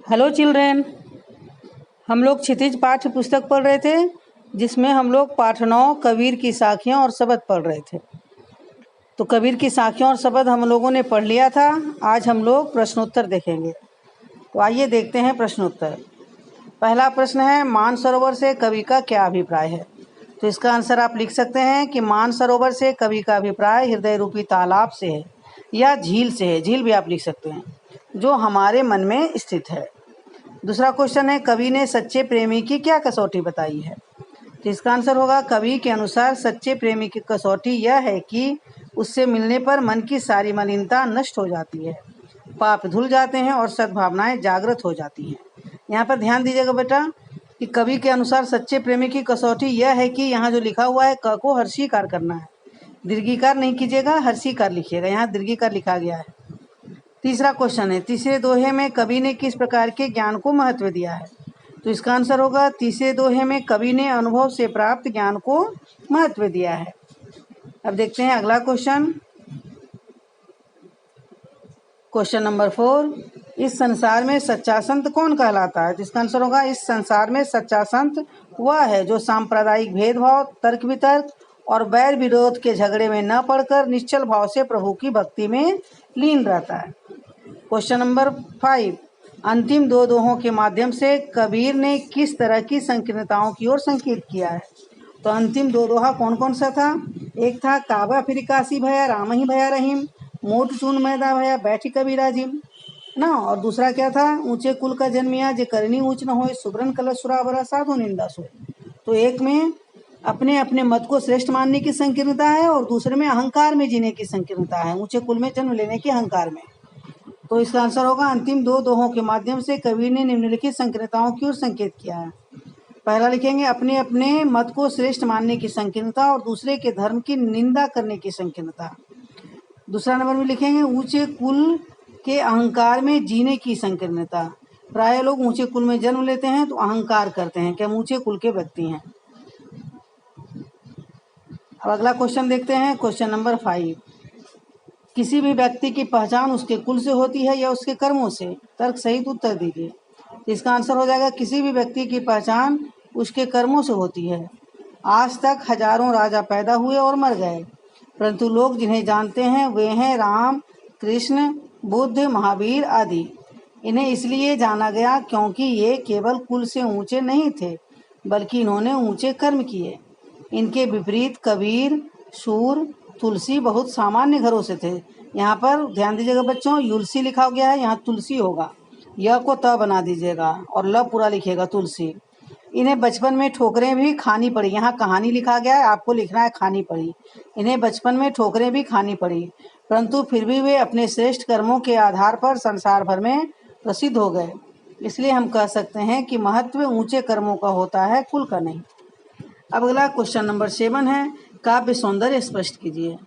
Hello children, हम लोग क्षितिज पाठ्य पुस्तक पढ़ रहे थे जिसमें हम लोग पाठ 9 कबीर की साखियाँ और शबद पढ़ रहे थे। तो कबीर की साखियाँ और शबद हम लोगों ने पढ़ लिया था। आज हम लोग प्रश्नोत्तर देखेंगे। तो आइए देखते हैं प्रश्नोत्तर। पहला प्रश्न है, मानसरोवर से कवि का क्या अभिप्राय है? तो इसका आंसर आप लिख सकते हैं कि मानसरोवर से कवि का अभिप्राय हृदय रूपी तालाब से है या झील से है। झील भी आप लिख सकते हैं, जो हमारे मन में स्थित है। दूसरा क्वेश्चन है, कवि ने सच्चे प्रेमी की क्या कसौटी बताई है? तो इसका आंसर होगा, कवि के अनुसार सच्चे प्रेमी की कसौटी यह है कि उससे मिलने पर मन की सारी मलिनता नष्ट हो जाती है, पाप धुल जाते हैं और सद्भावनाएं जागृत हो जाती हैं। यहाँ पर ध्यान दीजिएगा बेटा कि कवि के अनुसार सच्चे प्रेमी की कसौटी यह है कि यहाँ जो लिखा हुआ है क को हर्षीकार करना है, दीर्घीकार नहीं कीजिएगा, हर्षीकार लिखिएगा। यहाँ दीर्घीकार लिखा गया है। तीसरा क्वेश्चन है, तीसरे दोहे में कवि ने किस प्रकार के ज्ञान को महत्व दिया है? तो इसका आंसर होगा, तीसरे दोहे में कवि ने अनुभव से प्राप्त ज्ञान को महत्व दिया है। अब देखते हैं अगला क्वेश्चन, क्वेश्चन नंबर 4। इस संसार में सच्चा संत कौन कहलाता है? तो इसका आंसर होगा, इस संसार में सच्चा संत वह है जो सांप्रदायिक भेदभाव, तर्क वितर्क और बैर विरोध के झगड़े में न पड़कर निश्चल भाव से प्रभु की भक्ति में लीन रहता है। Question number 5। अंतिम दो दोहों के माध्यम से कबीर ने किस तरह की संकीर्णताओं की ओर संकेत किया है? तो अंतिम दो दोहा कौन कौन सा था? एक था, काबा फिर काशी भया राम ही भया रहीम, मोट चून मैदा भया बैठी कबीरा जिम ना। और दूसरा क्या था, ऊंचे कुल का जन्मिया जे करनी ऊंच न होए, सुब्रन कलश सुरावरा साधु निंदा सोए। तो एक में अपने अपने मत को श्रेष्ठ मानने की संकीर्णता है और दूसरे में अहंकार में जीने की संकीर्णता है, ऊंचे कुल में जन्म लेने के अहंकार में। तो इसका आंसर होगा, अंतिम दो दोहों के माध्यम से कवि ने निम्नलिखित संकीर्णताओं की ओर संकेत किया है। पहला लिखेंगे, अपने अपने मत को श्रेष्ठ मानने की संकीर्णता और दूसरे के धर्म की निंदा करने की संकीर्णता। दूसरा नंबर में लिखेंगे, ऊंचे कुल के अहंकार में जीने की संकीर्णता। प्राय लोग ऊंचे कुल में जन्म लेते हैं तो अहंकार करते हैं कि हम ऊंचे कुल के व्यक्ति हैं। अब अगला क्वेश्चन देखते हैं, क्वेश्चन नंबर 5। किसी भी व्यक्ति की पहचान उसके कुल से होती है या उसके कर्मों से? तर्क सहित उत्तर दीजिए। इसका आंसर हो जाएगा, किसी भी व्यक्ति की पहचान उसके कर्मों से होती है। आज तक हजारों राजा पैदा हुए और मर गए, परंतु लोग जिन्हें जानते हैं वे हैं राम, कृष्ण, बुद्ध, महावीर आदि। इन्हें इसलिए जाना गया क्योंकि ये केवल कुल से ऊंचे नहीं थे, बल्कि इन्होंने ऊंचे कर्म किए। इनके विपरीत कबीर, सूर, तुलसी बहुत सामान्य घरों से थे। यहाँ पर ध्यान दीजिएगा बच्चों, युलसी लिखा गया है, यहाँ तुलसी होगा, यह को त बना दीजिएगा और ल पूरा लिखिएगा, तुलसी। इन्हें बचपन में ठोकरें भी खानी पड़ी, यहाँ कहानी लिखा गया है, आपको लिखना है खानी पड़ी। इन्हें बचपन में ठोकरें भी खानी पड़ी, परंतु फिर भी वे अपने श्रेष्ठ कर्मों के आधार पर संसार भर में प्रसिद्ध हो गए। इसलिए हम कह सकते हैं कि महत्व ऊंचे कर्मों का होता है, कुल का नहीं। अब अगला क्वेश्चन नंबर 7 है, काव्य सौंदर्य स्पष्ट कीजिए।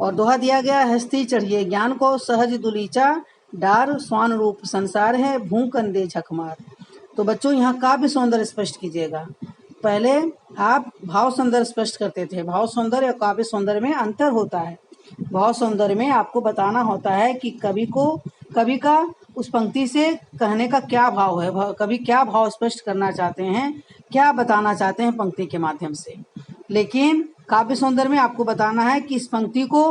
और दोहा दिया गया, हस्ती चढ़िए ज्ञान को, सहज दुलीचा डार, स्वान रूप संसार है, भूकंदे झकमार। तो बच्चों यहाँ काव्य सौंदर्य स्पष्ट कीजिएगा। पहले आप भाव सौंदर्य स्पष्ट करते थे। भाव सौंदर्य और काव्य सौंदर्य में अंतर होता है। भाव सौंदर्य में आपको बताना होता है कि कवि का उस पंक्ति से कहने का क्या भाव है, कवि क्या भाव स्पष्ट करना चाहते हैं, क्या बताना चाहते हैं पंक्ति के माध्यम से। लेकिन काव्य सौंदर्य में आपको बताना है कि इस पंक्ति को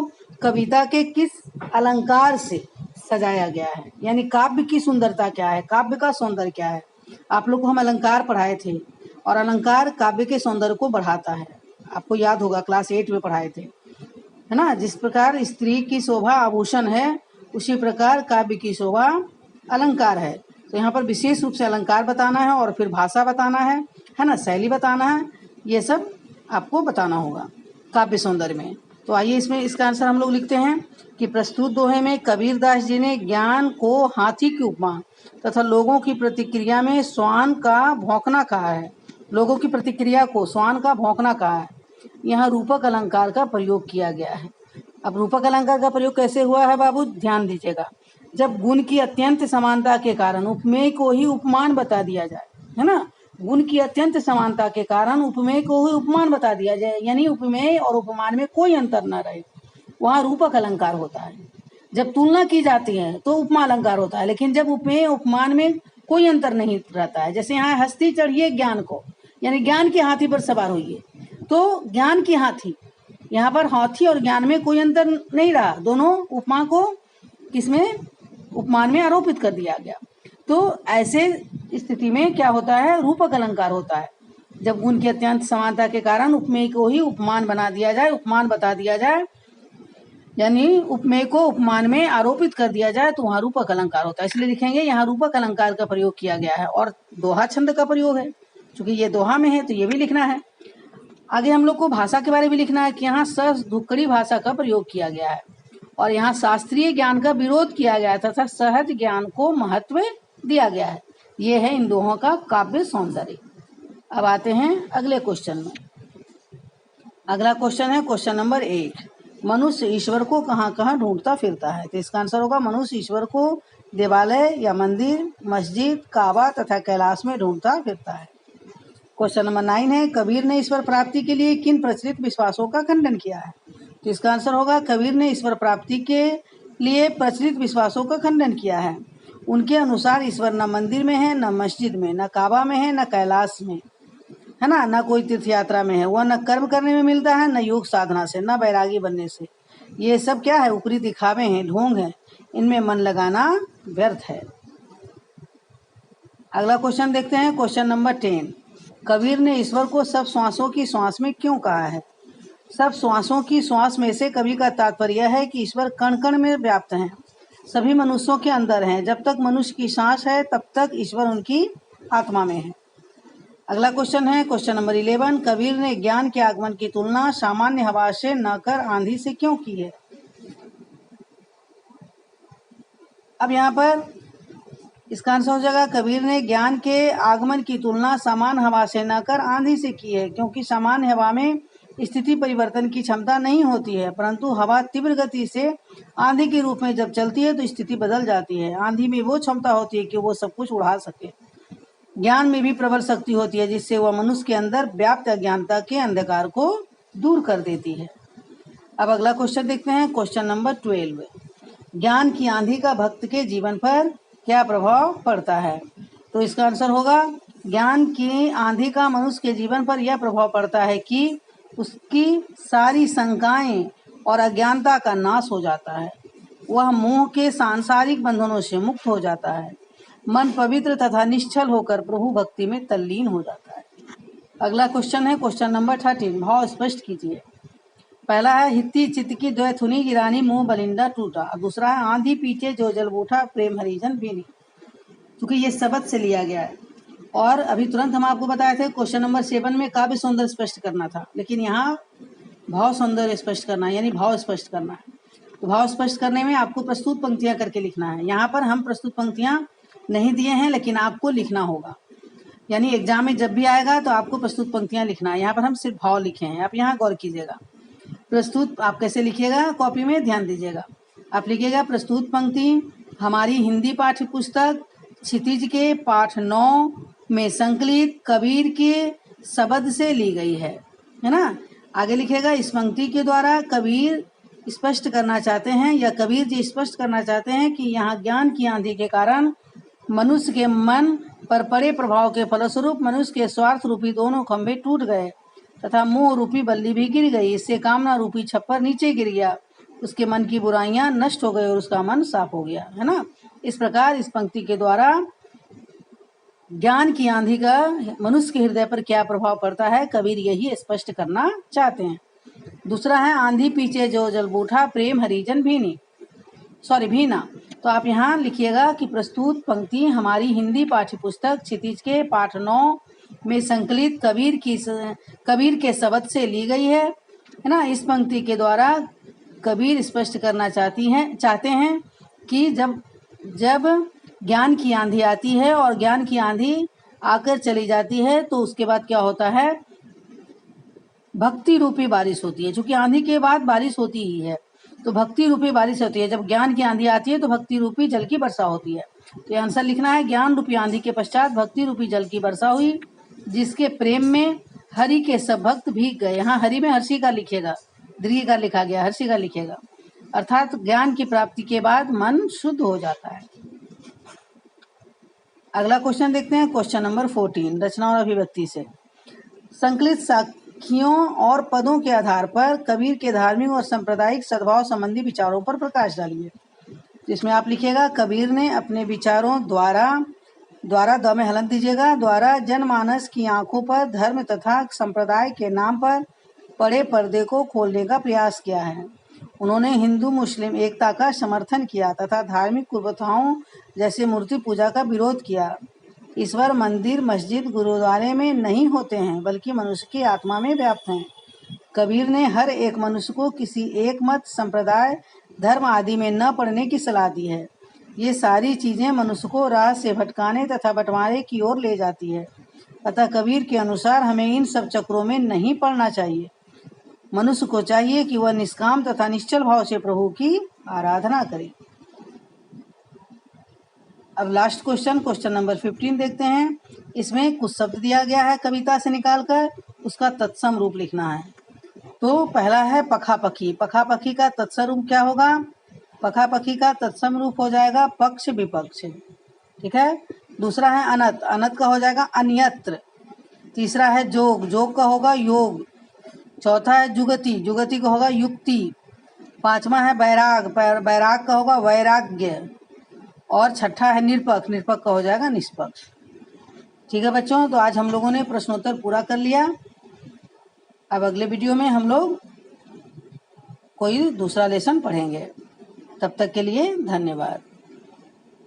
कविता के किस अलंकार से सजाया गया है, यानी काव्य की सुंदरता क्या है, काव्य का सौंदर्य क्या है। आप लोग को हम अलंकार पढ़ाए थे और अलंकार काव्य के सौंदर्य को बढ़ाता है। आपको याद होगा, क्लास 8 में पढ़ाए थे, है ना। जिस प्रकार स्त्री की शोभा आभूषण है, उसी प्रकार काव्य की शोभा अलंकार है। तो यहाँ पर विशेष रूप से अलंकार बताना है और फिर भाषा बताना है ना, शैली बताना है, ये सब आपको बताना होगा काव्य सौंदर्य में। तो आइए इसमें इसका आंसर हम लोग लिखते हैं कि प्रस्तुत दोहे में कबीर दास जी ने ज्ञान को हाथी की उपमा तथा लोगों की प्रतिक्रिया में श्वान का भौंकना कहा है। लोगों की प्रतिक्रिया को श्वान का भौंकना कहा है। यहाँ रूपक अलंकार का प्रयोग किया गया है। अब रूपक अलंकार का प्रयोग कैसे हुआ है बाबू, ध्यान दीजिएगा। जब गुण की अत्यंत समानता के कारण उपमेय को ही उपमान बता दिया जाए, है ना, गुण की अत्यंत समानता के कारण उपमेय को ही उपमान बता दिया जाए, यानी उपमेय और उपमान में कोई अंतर न रहे, वहाँ रूपक अलंकार होता है। जब तुलना की जाती है तो उपमा अलंकार होता है, लेकिन जब उपमेय उपमान में कोई अंतर नहीं रहता है। जैसे यहाँ हस्ती चढ़िए ज्ञान को, यानी ज्ञान के हाथी पर सवार होइए, तो ज्ञान की हाथी, यहाँ पर हाथी और ज्ञान में कोई अंतर नहीं रहा, दोनों उपमा को किसमें, उपमान में आरोपित कर दिया गया। तो ऐसे स्थिति में क्या होता है, रूपक अलंकार होता है, जब गुण की अत्यंत समानता के कारण उपमेय को ही उपमान बना दिया जाए, उपमान बता दिया जाए, यानी उपमेय को उपमान में आरोपित कर दिया जाए, तो वहां रूपक अलंकार होता है। इसलिए लिखेंगे यहाँ रूपक अलंकार का प्रयोग किया गया है। और दोहा छंद का प्रयोग है, क्योंकि ये दोहा में है तो ये भी लिखना है। आगे हम लोग को भाषा के बारे में लिखना है कि यहाँ सधुक्कड़ी भाषा का प्रयोग किया गया है, और यहाँ शास्त्रीय ज्ञान का विरोध किया गया तथा सहज ज्ञान को महत्व दिया गया है। ये है इन दोहों का काव्य सौंदर्य। अब आते हैं अगले क्वेश्चन में। अगला क्वेश्चन है क्वेश्चन नंबर 8। मनुष्य ईश्वर को कहाँ कहाँ ढूंढता फिरता है? तो इसका आंसर होगा मनुष्य ईश्वर को देवालय या मंदिर, मस्जिद, काबा तथा कैलाश में ढूंढता फिरता है। क्वेश्चन नंबर 9 है कबीर ने ईश्वर प्राप्ति के लिए किन प्रचलित विश्वासों का खंडन किया है? तो इसका आंसर होगा कबीर ने ईश्वर प्राप्ति के लिए प्रचलित विश्वासों का खंडन किया है। उनके अनुसार ईश्वर न मंदिर में है, न मस्जिद में, न काबा में है, न कैलाश में, है ना, न कोई तीर्थ यात्रा में है। वह न कर्म करने में मिलता है, न योग साधना से, न बैरागी बनने से। ये सब क्या है, ऊपरी दिखावे हैं, ढोंग है, इनमें मन लगाना व्यर्थ है। अगला क्वेश्चन देखते हैं क्वेश्चन नंबर 10। कबीर ने ईश्वर को सब श्वासों की श्वास में क्यों कहा है? सब श्वासों की श्वास में से कवि का तात्पर्य है कि ईश्वर कण कण में व्याप्त हैं, सभी मनुष्यों के अंदर हैं। जब तक मनुष्य की सांस है तब तक ईश्वर उनकी आत्मा में है। अगला क्वेश्चन है क्वेश्चन नंबर 11। कबीर ने ज्ञान के आगमन की तुलना सामान्य हवा से न कर आंधी से क्यों की है? अब यहाँ पर इसका आंसर हो जाएगा कबीर ने ज्ञान के आगमन की तुलना सामान्य हवा से न कर आंधी से की है, क्योंकि सामान्य हवा में स्थिति परिवर्तन की क्षमता नहीं होती है, परंतु हवा तीव्र गति से आंधी के रूप में जब चलती है तो स्थिति बदल जाती है। आंधी में वो क्षमता होती है कि वो सब कुछ उड़ा सके। ज्ञान में भी प्रबल शक्ति होती है, जिससे वह मनुष्य के अंदर व्याप्त अज्ञानता के अंधकार को दूर कर देती है। अब अगला क्वेश्चन देखते हैं क्वेश्चन नंबर 12। ज्ञान की आंधी का भक्त के जीवन पर क्या प्रभाव पड़ता है? तो इसका आंसर होगा ज्ञान की आंधी का मनुष्य के जीवन पर यह प्रभाव पड़ता है कि उसकी सारी शंकाएं और अज्ञानता का नाश हो जाता है, वह मोह के सांसारिक बंधनों से मुक्त हो जाता है, मन पवित्र तथा निश्चल होकर प्रभु भक्ति में तल्लीन हो जाता है। अगला क्वेश्चन है क्वेश्चन नंबर 13। भाव स्पष्ट कीजिए। पहला है हित्ती चित्त की द्वैथुनी गिरानी मुंह बलिंदा टूटा। दूसरा है आंधी पीछे जो जल बूठा प्रेम हरिजन बीनी। क्योंकि ये शब्द से लिया गया है, और अभी तुरंत हम आपको बताए थे क्वेश्चन नंबर 7 में काव्य सौंदर्य स्पष्ट करना था, लेकिन यहाँ भाव सौंदर्य स्पष्ट करना है, यानी भाव स्पष्ट करना है। तो भाव स्पष्ट करने में आपको प्रस्तुत पंक्तियां करके लिखना है। यहाँ पर हम प्रस्तुत पंक्तियां नहीं दिए हैं, लेकिन आपको लिखना होगा, यानी एग्जाम में जब भी आएगा तो आपको प्रस्तुत पंक्तियां लिखना है। यहाँ पर हम सिर्फ भाव लिखे हैं, आप यहाँ गौर कीजिएगा। प्रस्तुत आप कैसे लिखिएगा, कॉपी में ध्यान दीजिएगा। आप लिखिएगा प्रस्तुत पंक्ति हमारी हिंदी पाठ्य पुस्तक क्षितिज के पाठ 9 में संकलित कबीर के शब्द से ली गई है ना। आगे लिखेगा इस पंक्ति के द्वारा कबीर स्पष्ट करना चाहते हैं, या कबीर जी स्पष्ट करना चाहते हैं कि यहाँ ज्ञान की आंधी के कारण मनुष्य के मन पर पड़े प्रभाव के फलस्वरूप मनुष्य के स्वार्थ रूपी दोनों खंभे टूट गए तथा मोह रूपी बल्ली भी गिर गई। इससे कामना रूपी छप्पर नीचे गिर गया, उसके मन की बुराइयां नष्ट हो गई और उसका मन साफ हो गया, है ना। इस प्रकार इस पंक्ति के द्वारा ज्ञान की आंधी का मनुष्य के हृदय पर क्या प्रभाव पड़ता है, कबीर यही स्पष्ट करना चाहते हैं। दूसरा है आंधी पीछे जो जल बूठा प्रेम हरिजन भीना। तो आप यहाँ लिखिएगा कि प्रस्तुत पंक्ति हमारी हिंदी पाठ्य पुस्तक क्षितिज के पाठ 9 में संकलित कबीर के शब्द से ली गई है ना। इस पंक्ति के द्वारा कबीर स्पष्ट करना चाहते हैं कि जब ज्ञान की आंधी आती है और ज्ञान की आंधी आकर चली जाती है तो उसके बाद क्या होता है, भक्ति रूपी बारिश होती है। क्योंकि आंधी के बाद बारिश होती ही है, तो भक्ति रूपी बारिश होती है। जब ज्ञान की आंधी आती है तो भक्ति रूपी जल की वर्षा होती है। तो ये आंसर लिखना है ज्ञान रूपी आंधी के पश्चात भक्ति रूपी जल की वर्षा हुई, जिसके प्रेम में हरि के सब भक्त भीग गए। यहाँ हरि में हर्षि का लिखेगा, दीर्घ का लिखा गया, हर्षि का लिखेगा। अर्थात ज्ञान की प्राप्ति के बाद मन शुद्ध हो जाता है। अगला क्वेश्चन देखते हैं, क्वेश्चन नंबर 14 रचना और अभिव्यक्ति से। संकलित साखियों और पदों के आधार पर कबीर के धार्मिक और सांप्रदायिक सद्भाव संबंधी विचारों पर प्रकाश डालिए। इसमें आप लिखिएगा कबीर ने अपने विचारों द्वारा द में हलन दीजिएगा, द्वारा जनमानस की आंखों पर धर्म तथा संप्रदाय के नाम पर पड़े पर्दे को खोलने का प्रयास किया है। उन्होंने हिंदू मुस्लिम एकता का समर्थन किया तथा धार्मिक कुप्रथाओं जैसे मूर्ति पूजा का विरोध किया। ईश्वर मंदिर मस्जिद गुरुद्वारे में नहीं होते हैं बल्कि मनुष्य की आत्मा में व्याप्त हैं। कबीर ने हर एक मनुष्य को किसी एक मत संप्रदाय धर्म आदि में न पड़ने की सलाह दी है। ये सारी चीजें मनुष्य को राह से भटकाने तथा बंटवारे की ओर ले जाती है। अतः कबीर के अनुसार हमें इन सब चक्रों में नहीं पड़ना चाहिए। मनुष्य को चाहिए कि वह निष्काम तथा निश्चल भाव से प्रभु की आराधना करे। अब लास्ट क्वेश्चन, क्वेश्चन नंबर 15 देखते हैं। इसमें कुछ शब्द दिया गया है कविता से निकालकर, उसका तत्सम रूप लिखना है। तो पहला है पखापखी। पखापखी का तत्सम रूप क्या होगा? पखापखी का तत्सम रूप हो जाएगा पक्ष विपक्ष। ठीक है। दूसरा है अनत। अनत का हो जाएगा अन्यत्र। तीसरा है जोग। जोग का होगा योग। चौथा है जुगति। जुगति का होगा युक्ति। पांचवा है बैराग। बैराग का होगा वैराग्य। और छठा है निरपक्ष। निरपक्ष का हो जाएगा निष्पक्ष। ठीक है बच्चों, तो आज हम लोगों ने प्रश्नोत्तर पूरा कर लिया। अब अगले वीडियो में हम लोग कोई दूसरा लेसन पढ़ेंगे। तब तक के लिए धन्यवाद।